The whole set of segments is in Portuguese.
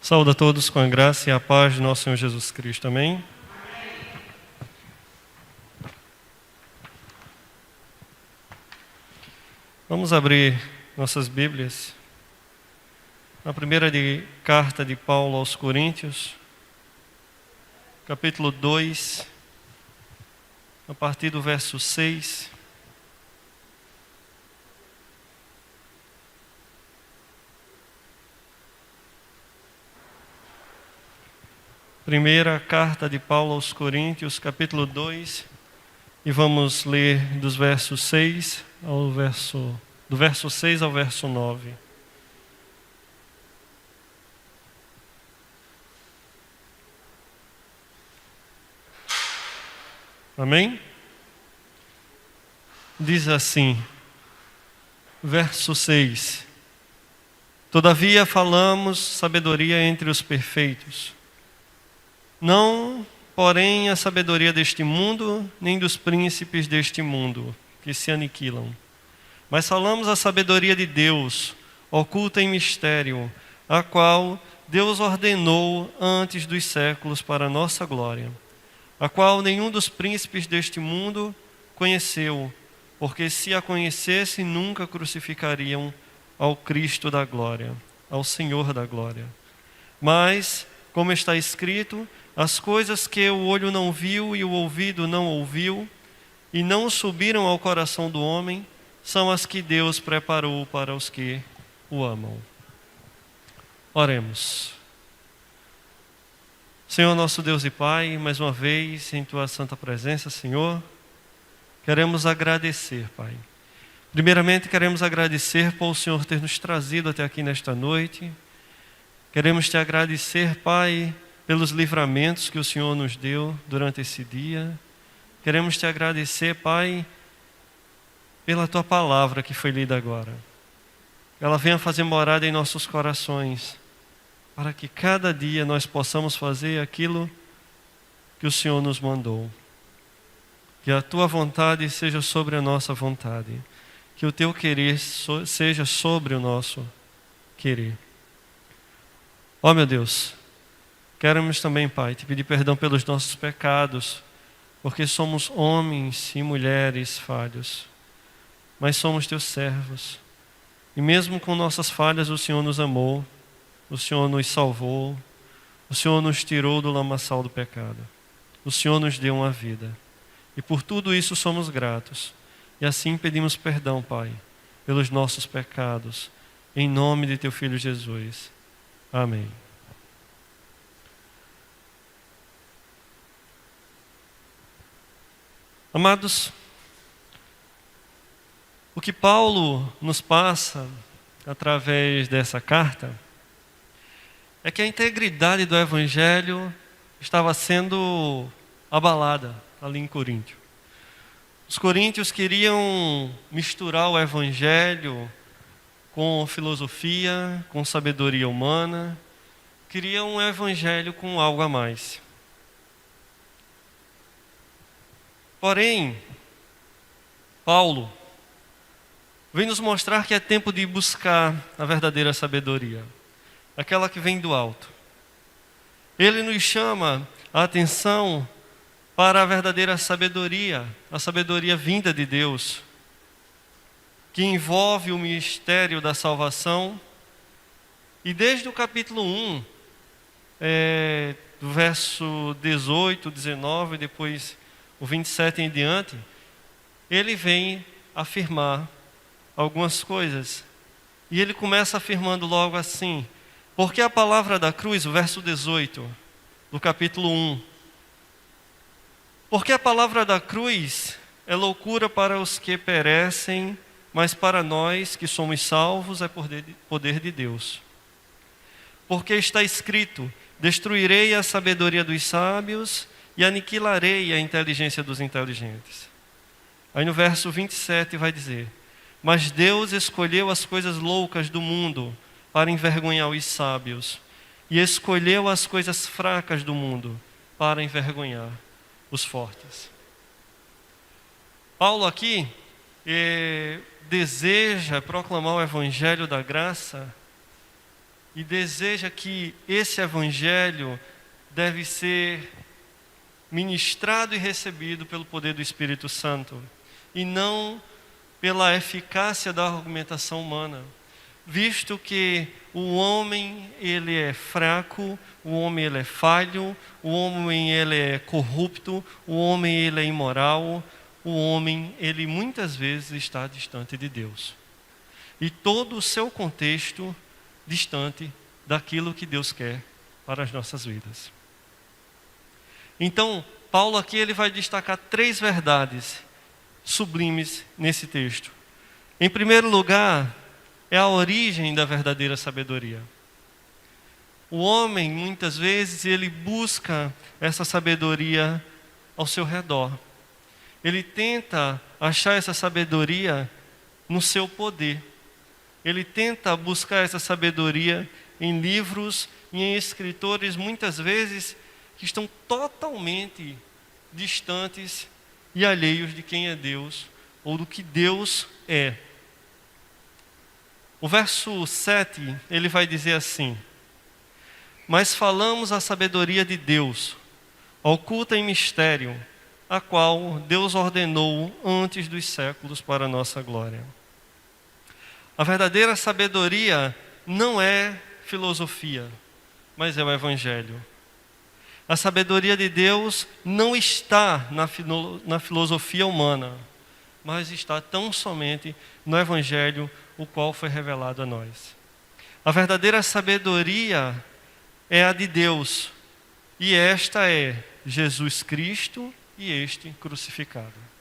Saúde a todos com a graça e a paz de nosso Senhor Jesus Cristo. Amém? Vamos abrir nossas Bíblias na primeira carta de Paulo aos Coríntios, capítulo 2, a partir do verso 6. Primeira carta de Paulo aos Coríntios, capítulo 2, e vamos ler dos versos 6 do verso 6 ao verso 9. Amém? Diz assim, verso 6: Todavia falamos sabedoria entre os perfeitos, não, porém, a sabedoria deste mundo, nem dos príncipes deste mundo, que se aniquilam. Mas falamos a sabedoria de Deus, oculta em mistério, a qual Deus ordenou antes dos séculos para a nossa glória, a qual nenhum dos príncipes deste mundo conheceu, porque se a conhecesse, nunca crucificariam ao Cristo da glória, ao Senhor da glória. Mas, como está escrito, as coisas que o olho não viu e o ouvido não ouviu, e não subiram ao coração do homem, são as que Deus preparou para os que o amam. Oremos. Senhor nosso Deus e Pai, mais uma vez em Tua santa presença, Senhor, queremos agradecer, Pai. Primeiramente queremos agradecer por o Senhor ter nos trazido até aqui nesta noite. Queremos Te agradecer, Pai, pelos livramentos que o Senhor nos deu durante esse dia. Queremos Te agradecer, Pai, pela Tua palavra que foi lida agora. Ela venha fazer morada em nossos corações, para que cada dia nós possamos fazer aquilo que o Senhor nos mandou. Que a Tua vontade seja sobre a nossa vontade. Que o Teu querer seja sobre o nosso querer. Ó meu Deus, queremos também, Pai, Te pedir perdão pelos nossos pecados, porque somos homens e mulheres falhos, mas somos Teus servos. E mesmo com nossas falhas, o Senhor nos amou, o Senhor nos salvou, o Senhor nos tirou do lamaçal do pecado, o Senhor nos deu uma vida. E por tudo isso somos gratos. E assim pedimos perdão, Pai, pelos nossos pecados, em nome de Teu Filho Jesus. Amém. Amados, o que Paulo nos passa através dessa carta é que a integridade do Evangelho estava sendo abalada ali em Coríntio. Os coríntios queriam misturar o Evangelho com filosofia, com sabedoria humana, queriam um Evangelho com algo a mais. Porém, Paulo vem nos mostrar que é tempo de buscar a verdadeira sabedoria, aquela que vem do alto. Ele nos chama a atenção para a verdadeira sabedoria, a sabedoria vinda de Deus, que envolve o mistério da salvação. E desde o capítulo 1, do verso 18, 19, depois o 27 em diante, ele vem afirmar algumas coisas. E ele começa afirmando logo assim: porque a palavra da cruz, o verso 18 do capítulo 1, porque a palavra da cruz é loucura para os que perecem, mas para nós que somos salvos é poder de Deus. Porque está escrito: destruirei a sabedoria dos sábios e aniquilarei a inteligência dos inteligentes. Aí no verso 27 vai dizer: mas Deus escolheu as coisas loucas do mundo para envergonhar os sábios, e escolheu as coisas fracas do mundo para envergonhar os fortes. Paulo aqui deseja proclamar o Evangelho da graça e deseja que esse evangelho deve ser ministrado e recebido pelo poder do Espírito Santo, e não pela eficácia da argumentação humana, visto que o homem ele é fraco, o homem ele é falho, o homem ele é corrupto, o homem ele é imoral, o homem ele muitas vezes está distante de Deus. E todo o seu contexto distante daquilo que Deus quer para as nossas vidas. Então, Paulo aqui ele vai destacar 3 verdades sublimes nesse texto. Em primeiro lugar, é a origem da verdadeira sabedoria. O homem, muitas vezes, ele busca essa sabedoria ao seu redor. Ele tenta achar essa sabedoria no seu poder. Ele tenta buscar essa sabedoria em livros e em escritores, muitas vezes, que estão totalmente distantes e alheios de quem é Deus ou do que Deus é. O verso 7, ele vai dizer assim: mas falamos a sabedoria de Deus, oculta em mistério, a qual Deus ordenou antes dos séculos para a nossa glória. A verdadeira sabedoria não é filosofia, mas é o Evangelho. A sabedoria de Deus não está na filosofia humana, mas está tão somente no Evangelho, o qual foi revelado a nós. A verdadeira sabedoria é a de Deus, e esta é Jesus Cristo e este crucificado.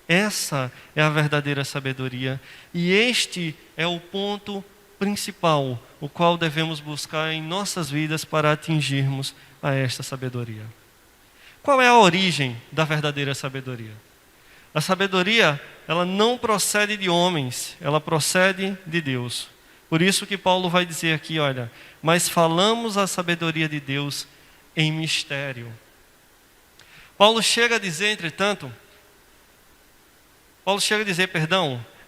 Essa é a verdadeira sabedoria, e este é o ponto principal, o qual devemos buscar em nossas vidas para atingirmos a esta sabedoria. Qual é a origem da verdadeira sabedoria? A sabedoria, ela não procede de homens, ela procede de Deus. Por isso que Paulo vai dizer aqui, olha, mas falamos a sabedoria de Deus em mistério. Paulo chega a dizer,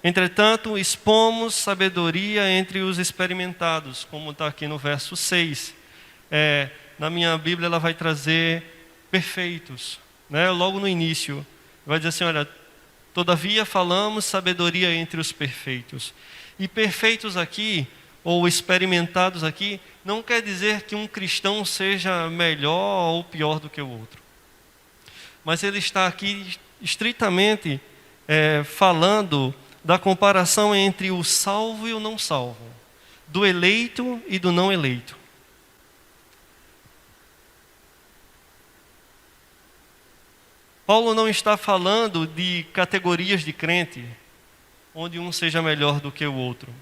entretanto, expomos sabedoria entre os experimentados, como está aqui no verso 6. Na minha Bíblia ela vai trazer perfeitos, né? Logo no início, vai dizer assim, olha, todavia falamos sabedoria entre os perfeitos. E perfeitos aqui, ou experimentados aqui, não quer dizer que um cristão seja melhor ou pior do que o outro. Mas ele está aqui estritamente falando da comparação entre o salvo e o não salvo, do eleito e do não eleito. Paulo não está falando de categorias de crente, onde um seja melhor do que o outro,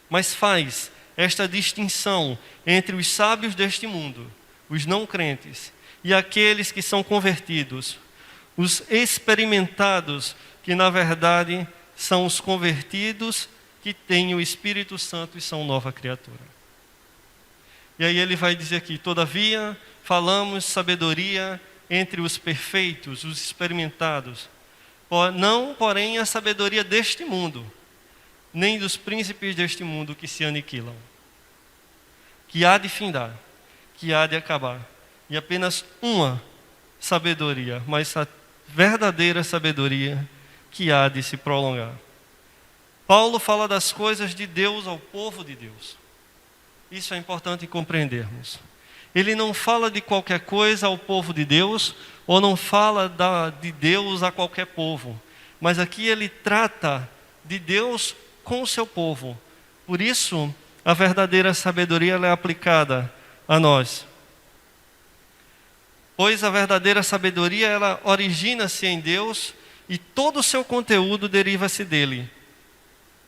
mas faz esta distinção entre os sábios deste mundo, os não crentes, e aqueles que são convertidos, os experimentados, que na verdade são os convertidos que têm o Espírito Santo e são nova criatura. E aí ele vai dizer aqui, todavia falamos sabedoria entre os perfeitos, os experimentados, não, porém, a sabedoria deste mundo, nem dos príncipes deste mundo que se aniquilam, que há de findar, que há de acabar, e apenas uma sabedoria, mas a verdadeira sabedoria que há de se prolongar. Paulo fala das coisas de Deus ao povo de Deus. Isso é importante compreendermos. Ele não fala de qualquer coisa ao povo de Deus, ou não fala de Deus a qualquer povo. Mas aqui ele trata de Deus com o seu povo. Por isso, a verdadeira sabedoria ela é aplicada a nós. Pois a verdadeira sabedoria, ela origina-se em Deus e todo o seu conteúdo deriva-se dele.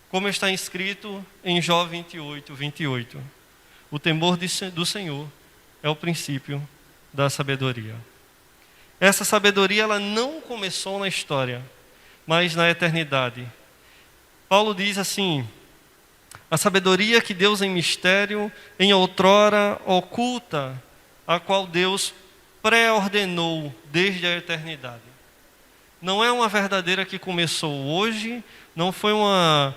Como está escrito em Jó 28, 28. O temor do Senhor é o princípio da sabedoria. Essa sabedoria ela não começou na história, mas na eternidade. Paulo diz assim, a sabedoria que Deus em mistério, em outrora oculta, a qual Deus pré-ordenou desde a eternidade. Não é uma verdadeira que começou hoje, não foi uma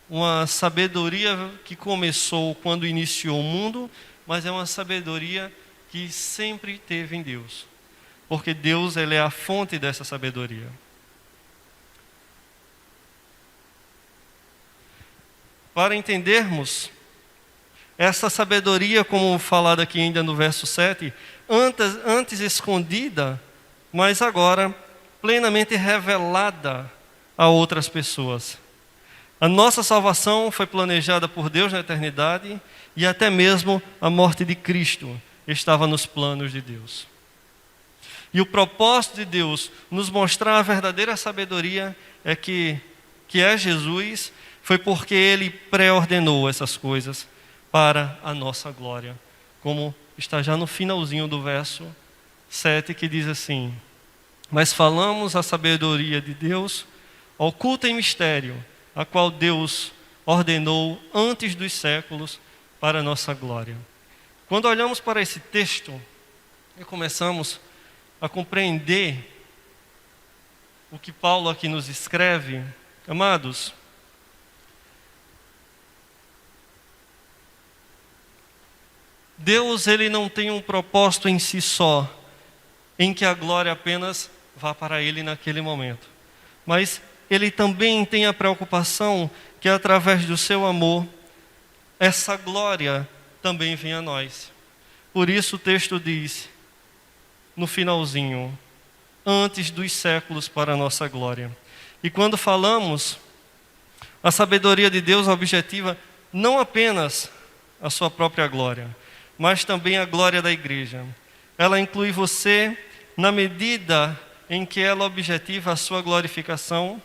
uma sabedoria que começou quando iniciou o mundo, mas é uma sabedoria que sempre teve em Deus. Porque Deus, ele é a fonte dessa sabedoria. Para entendermos essa sabedoria, como falado aqui ainda no verso 7, antes escondida, mas agora plenamente revelada a outras pessoas. A nossa salvação foi planejada por Deus na eternidade e até mesmo a morte de Cristo estava nos planos de Deus. E o propósito de Deus nos mostrar a verdadeira sabedoria que é Jesus, foi porque Ele pré-ordenou essas coisas para a nossa glória. Como está já no finalzinho do verso 7, que diz assim: mas falamos a sabedoria de Deus, oculta em mistério, a qual Deus ordenou antes dos séculos para a nossa glória. Quando olhamos para esse texto e começamos a compreender o que Paulo aqui nos escreve, amados, Deus, ele não tem um propósito em si só, em que a glória apenas vá para Ele naquele momento. Mas Ele também tem a preocupação que através do seu amor, essa glória também venha a nós. Por isso o texto diz, no finalzinho, antes dos séculos para a nossa glória. E quando falamos, a sabedoria de Deus objetiva não apenas a sua própria glória, mas também a glória da igreja. Ela inclui você na medida em que ela objetiva a sua glorificação,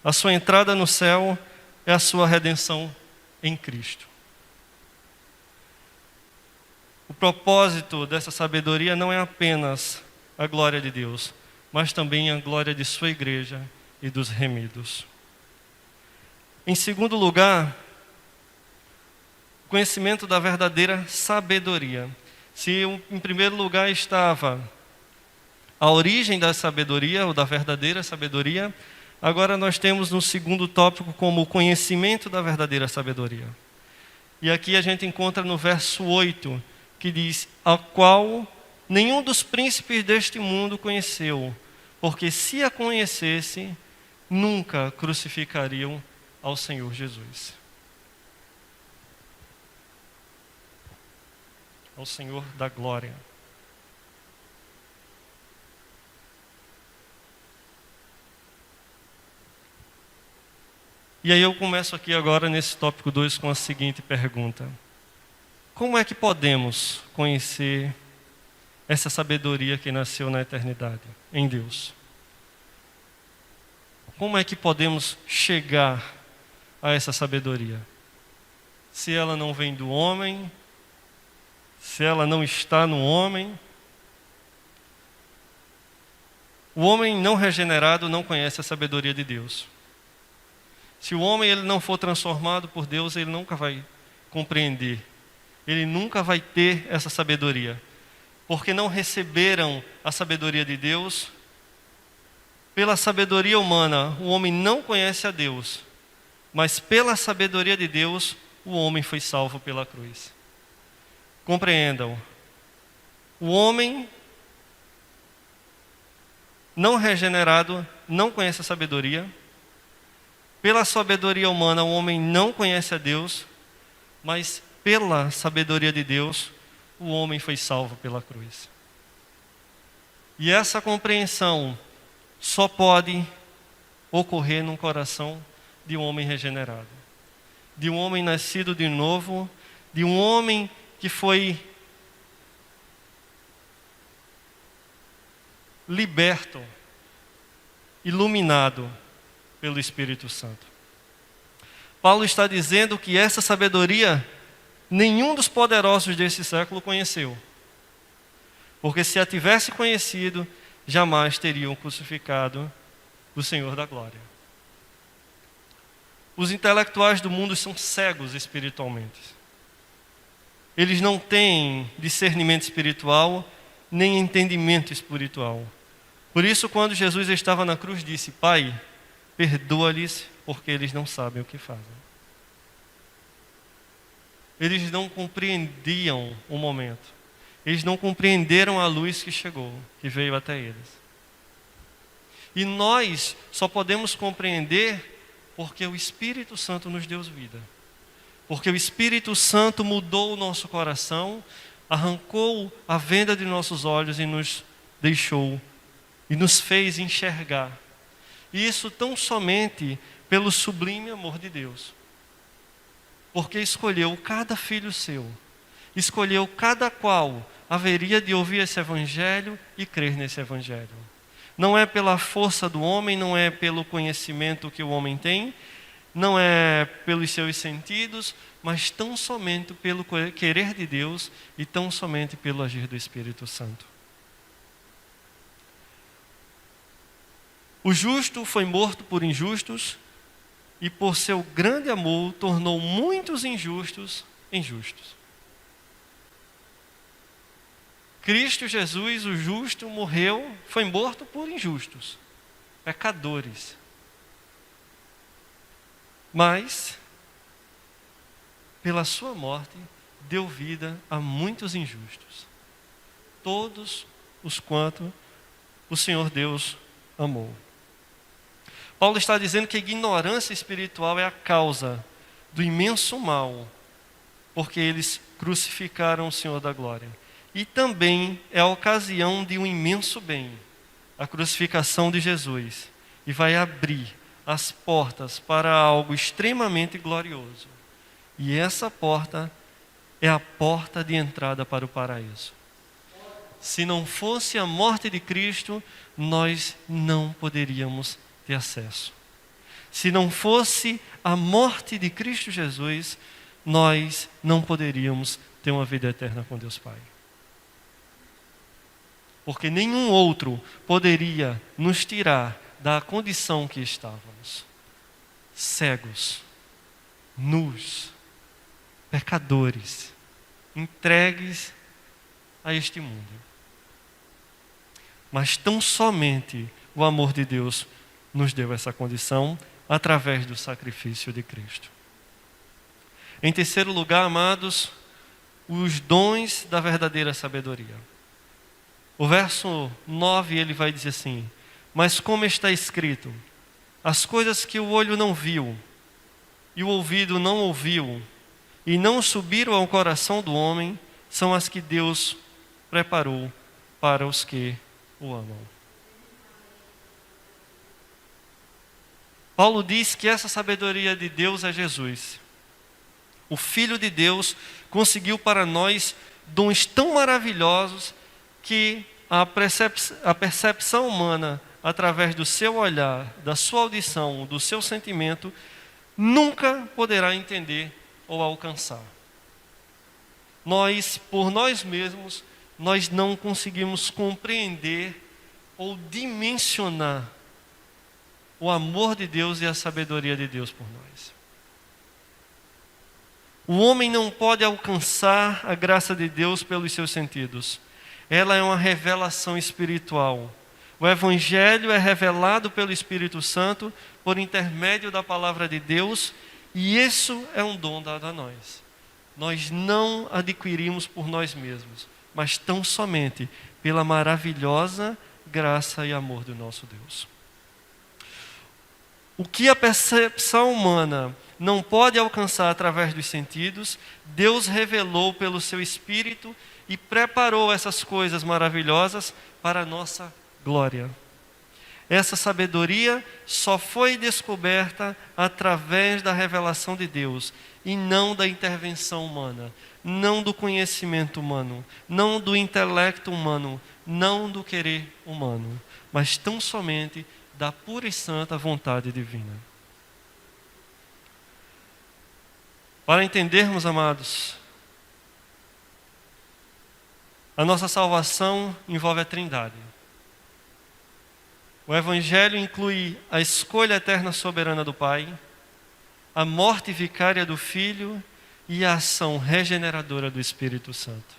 a sua entrada no céu e a sua redenção em Cristo. O propósito dessa sabedoria não é apenas a glória de Deus, mas também a glória de sua igreja e dos remidos. Em segundo lugar, conhecimento da verdadeira sabedoria. Se em primeiro lugar estava a origem da sabedoria, ou da verdadeira sabedoria, agora nós temos no segundo tópico como o conhecimento da verdadeira sabedoria. E aqui a gente encontra no verso 8, que diz: a qual nenhum dos príncipes deste mundo conheceu, porque se a conhecesse, nunca crucificariam ao Senhor Jesus. Ao Senhor da glória. E aí eu começo aqui agora nesse tópico 2 com a seguinte pergunta: como é que podemos conhecer essa sabedoria que nasceu na eternidade, em Deus? Como é que podemos chegar a essa sabedoria? Se ela não vem do homem, se ela não está no homem. O homem não regenerado não conhece a sabedoria de Deus. Se o homem ele não for transformado por Deus, ele nunca vai compreender. Ele nunca vai ter essa sabedoria. Porque não receberam a sabedoria de Deus. Pela sabedoria humana, o homem não conhece a Deus. Mas pela sabedoria de Deus, o homem foi salvo pela cruz. Compreendam. O homem não regenerado não conhece a sabedoria. Pela sabedoria humana, o homem não conhece a Deus, mas pela sabedoria de Deus, o homem foi salvo pela cruz. E essa compreensão só pode ocorrer num coração de um homem regenerado, de um homem nascido de novo, de um homem que foi liberto, iluminado pelo Espírito Santo. Paulo está dizendo que essa sabedoria nenhum dos poderosos desse século conheceu. Porque se a tivesse conhecido, jamais teriam crucificado o Senhor da glória. Os intelectuais do mundo são cegos espiritualmente. Eles não têm discernimento espiritual, nem entendimento espiritual. Por isso, quando Jesus estava na cruz, disse: Pai, perdoa-lhes, porque eles não sabem o que fazem. eles não compreendiam o momento. Eles não compreenderam a luz que chegou, que veio até eles. E nós só podemos compreender porque o Espírito Santo nos deu vida. Porque o Espírito Santo mudou o nosso coração, arrancou a venda de nossos olhos e nos deixou, e nos fez enxergar. E isso tão somente pelo sublime amor de Deus. Porque escolheu cada filho seu, escolheu cada qual haveria de ouvir esse Evangelho e crer nesse Evangelho. Não é pela força do homem, não é pelo conhecimento que o homem tem, não é pelos seus sentidos, mas tão somente pelo querer de Deus e tão somente pelo agir do Espírito Santo. O justo foi morto por injustos e por seu grande amor tornou muitos injustos justos. Cristo Jesus, o justo, morreu, foi morto por injustos, pecadores. Mas, pela sua morte, deu vida a muitos injustos. Todos os quanto o Senhor Deus amou. Paulo está dizendo que a ignorância espiritual é a causa do imenso mal, porque eles crucificaram o Senhor da glória. E também é a ocasião de um imenso bem, a crucificação de Jesus, e vai abrir as portas para algo extremamente glorioso. E essa porta é a porta de entrada para o paraíso. Se não fosse a morte de Cristo, nós não poderíamos ter acesso. Se não fosse a morte de Cristo Jesus, nós não poderíamos ter uma vida eterna com Deus Pai. Porque nenhum outro poderia nos tirar da condição que estávamos. Cegos, nus, pecadores, entregues a este mundo. Mas tão somente o amor de Deus nos deu essa condição através do sacrifício de Cristo. Em terceiro lugar, amados, os dons da verdadeira sabedoria. O verso 9 ele vai dizer assim: mas como está escrito, as coisas que o olho não viu, e o ouvido não ouviu, e não subiram ao coração do homem, são as que Deus preparou para os que o amam. Paulo diz que essa sabedoria de Deus é Jesus. O Filho de Deus conseguiu para nós dons tão maravilhosos que a percepção humana, através do seu olhar, da sua audição, do seu sentimento, nunca poderá entender ou alcançar. Nós, por nós mesmos, nós não conseguimos compreender ou dimensionar o amor de Deus e a sabedoria de Deus por nós. O homem não pode alcançar a graça de Deus pelos seus sentidos. Ela é uma revelação espiritual. O Evangelho é revelado pelo Espírito Santo por intermédio da palavra de Deus, e isso é um dom dado a nós. Nós não adquirimos por nós mesmos, mas tão somente pela maravilhosa graça e amor do nosso Deus. O que a percepção humana não pode alcançar através dos sentidos, Deus revelou pelo seu Espírito e preparou essas coisas maravilhosas para a nossa glória. Essa sabedoria só foi descoberta através da revelação de Deus e não da intervenção humana, não do conhecimento humano, não do intelecto humano, não do querer humano, mas tão somente da pura e santa vontade divina. Para entendermos, amados, a nossa salvação envolve a Trindade. O Evangelho inclui a escolha eterna soberana do Pai, a morte vicária do Filho e a ação regeneradora do Espírito Santo.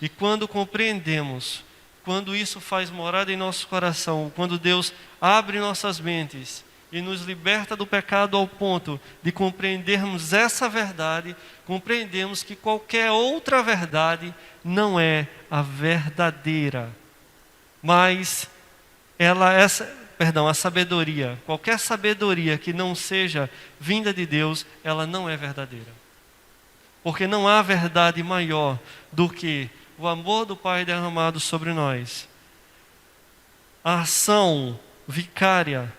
E quando compreendemos, quando isso faz morada em nosso coração, quando Deus abre nossas mentes e nos liberta do pecado ao ponto de compreendermos essa verdade, compreendemos que qualquer outra verdade não é a verdadeira, mas a sabedoria, qualquer sabedoria que não seja vinda de Deus, ela não é verdadeira. Porque não há verdade maior do que o amor do Pai derramado sobre nós, a ação vicária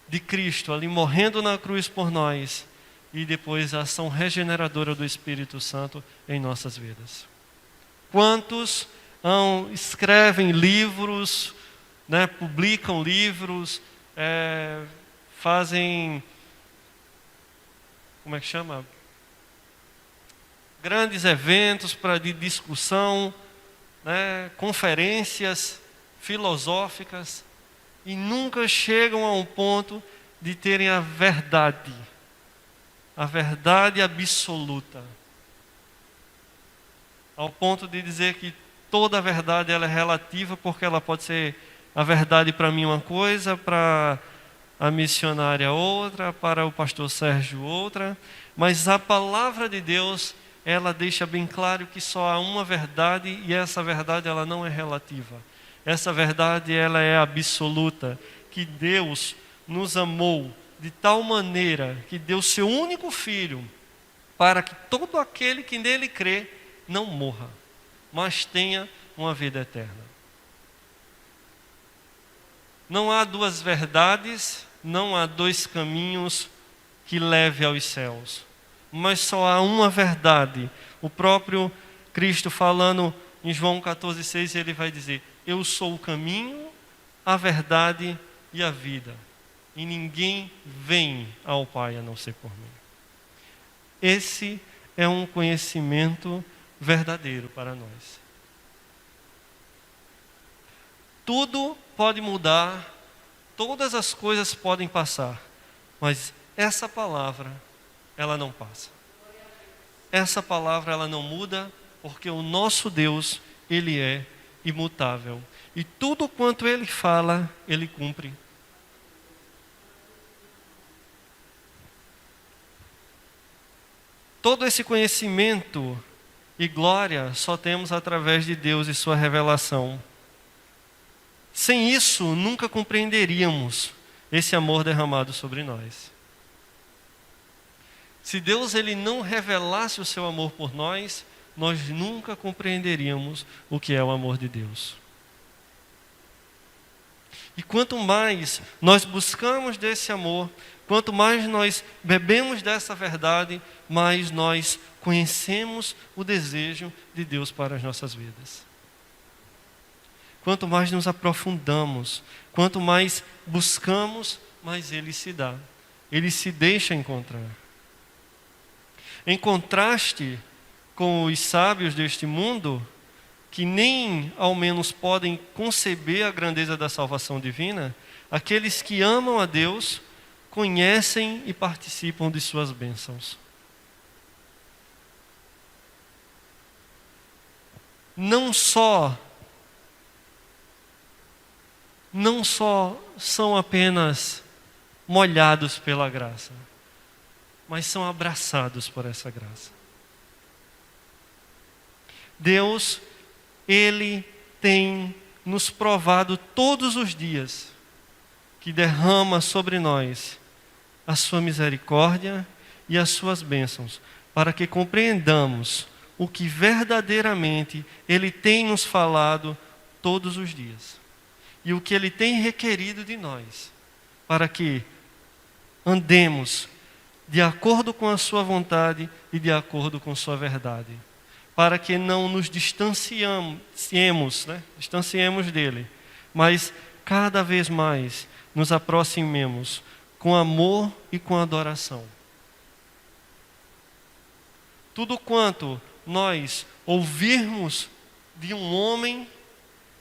de Cristo ali morrendo na cruz por nós, e depois a ação regeneradora do Espírito Santo em nossas vidas. Quantos escrevem livros, né, publicam livros, fazem, como é que chama? Grandes eventos de discussão, né, conferências filosóficas, e nunca chegam a um ponto de terem a verdade absoluta, ao ponto de dizer que toda a verdade ela é relativa, porque ela pode ser a verdade para mim uma coisa, para a missionária outra, para o pastor Sérgio outra, mas a palavra de Deus, ela deixa bem claro que só há uma verdade, e essa verdade ela não é relativa. Essa verdade ela é absoluta, que Deus nos amou de tal maneira que deu seu único filho, para que todo aquele que nele crê não morra, mas tenha uma vida eterna. Não há duas verdades, não há dois caminhos que leve aos céus, mas só há uma verdade. O próprio Cristo falando em João 14,6, ele vai dizer: eu sou o caminho, a verdade e a vida, e ninguém vem ao Pai a não ser por mim. Esse é um conhecimento verdadeiro para nós. Tudo pode mudar, todas as coisas podem passar, mas essa palavra, ela não passa. Essa palavra, ela não muda, porque o nosso Deus, Ele é imutável. E tudo quanto Ele fala, Ele cumpre. Todo esse conhecimento e glória só temos através de Deus e sua revelação. Sem isso, nunca compreenderíamos esse amor derramado sobre nós. Se Deus ele não revelasse o seu amor por nós, nós nunca compreenderíamos o que é o amor de Deus. E quanto mais nós buscamos desse amor, quanto mais nós bebemos dessa verdade, mais nós conhecemos o desejo de Deus para as nossas vidas. Quanto mais nos aprofundamos, quanto mais buscamos, mais Ele se dá. Ele se deixa encontrar. Em contraste com os sábios deste mundo, que nem ao menos podem conceber a grandeza da salvação divina, aqueles que amam a Deus conhecem e participam de suas bênçãos. Não só são apenas molhados pela graça, mas são abraçados por essa graça. Deus, Ele tem nos provado todos os dias que derrama sobre nós a sua misericórdia e as suas bênçãos, para que compreendamos o que verdadeiramente Ele tem nos falado todos os dias. E o que Ele tem requerido de nós, para que andemos de acordo com a sua vontade e de acordo com sua verdade. Para que não nos distanciemos dele, mas cada vez mais nos aproximemos com amor e com adoração. Tudo quanto nós ouvirmos de um homem,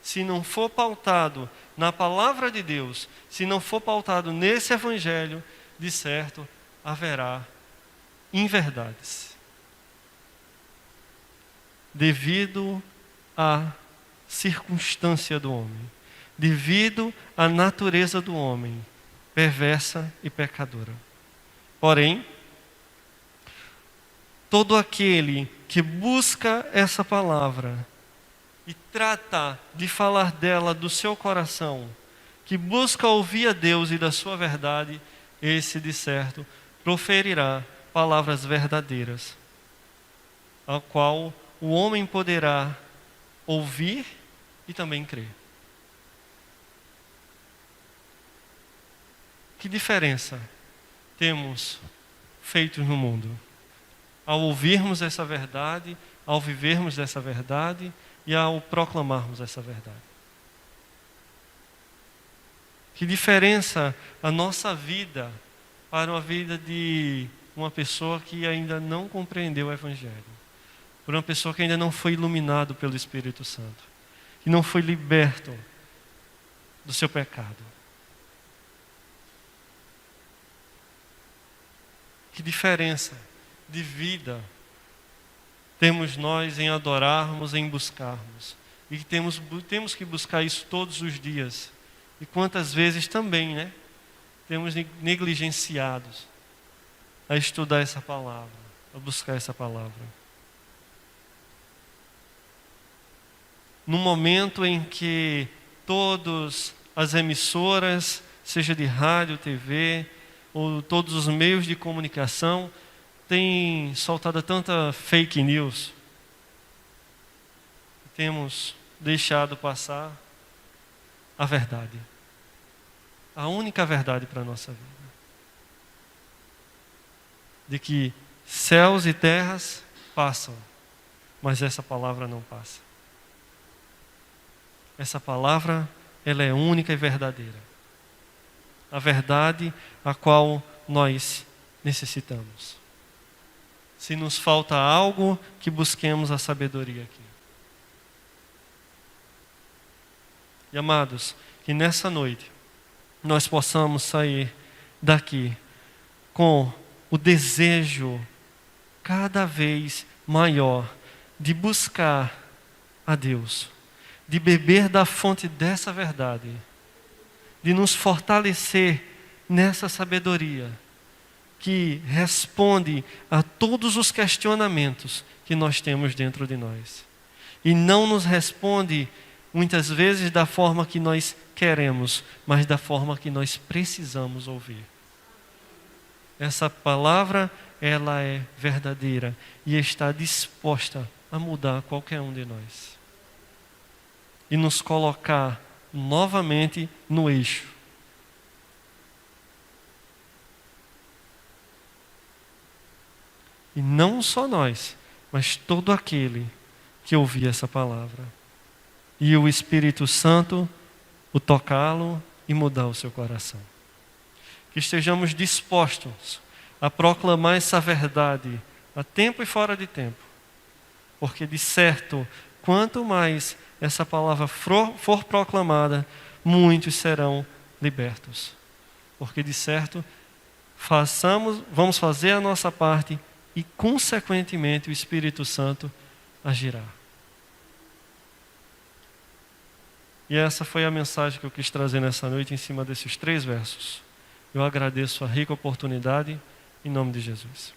se não for pautado na palavra de Deus, se não for pautado nesse evangelho, de certo haverá inverdades. Devido à circunstância do homem, devido à natureza do homem, perversa e pecadora. Porém, todo aquele que busca essa palavra e trata de falar dela do seu coração, que busca ouvir a Deus e da sua verdade, esse de certo proferirá palavras verdadeiras, a qual o homem poderá ouvir e também crer. Que diferença temos feito no mundo ao ouvirmos essa verdade, ao vivermos dessa verdade e ao proclamarmos essa verdade? Que diferença a nossa vida para uma vida de uma pessoa que ainda não compreendeu o Evangelho, por uma pessoa que ainda não foi iluminado pelo Espírito Santo, que não foi liberto do seu pecado. Que diferença de vida temos nós em adorarmos, em buscarmos. E que temos que buscar isso todos os dias. E quantas vezes também, temos negligenciados a estudar essa palavra, a buscar essa palavra. No momento em que todas as emissoras, seja de rádio, TV, ou todos os meios de comunicação, têm soltado tanta fake news, temos deixado passar a verdade, a única verdade para a nossa vida, de que céus e terras passam, mas essa palavra não passa. Essa palavra, ela é única e verdadeira. A verdade a qual nós necessitamos. Se nos falta algo, que busquemos a sabedoria aqui. E amados, que nessa noite nós possamos sair daqui com o desejo cada vez maior de buscar a Deus, de beber da fonte dessa verdade, de nos fortalecer nessa sabedoria que responde a todos os questionamentos que nós temos dentro de nós. E não nos responde muitas vezes da forma que nós queremos, mas da forma que nós precisamos ouvir. Essa palavra, ela é verdadeira e está disposta a mudar qualquer um de nós. E nos colocar novamente no eixo. E não só nós, mas todo aquele que ouvir essa palavra. E o Espírito Santo o tocá-lo e mudar o seu coração. Que estejamos dispostos a proclamar essa verdade a tempo e fora de tempo. Porque de certo, quanto mais essa palavra for proclamada, muitos serão libertos. Porque de certo, vamos fazer a nossa parte e consequentemente o Espírito Santo agirá. E essa foi a mensagem que eu quis trazer nessa noite em cima desses 3 versos. Eu agradeço a rica oportunidade em nome de Jesus.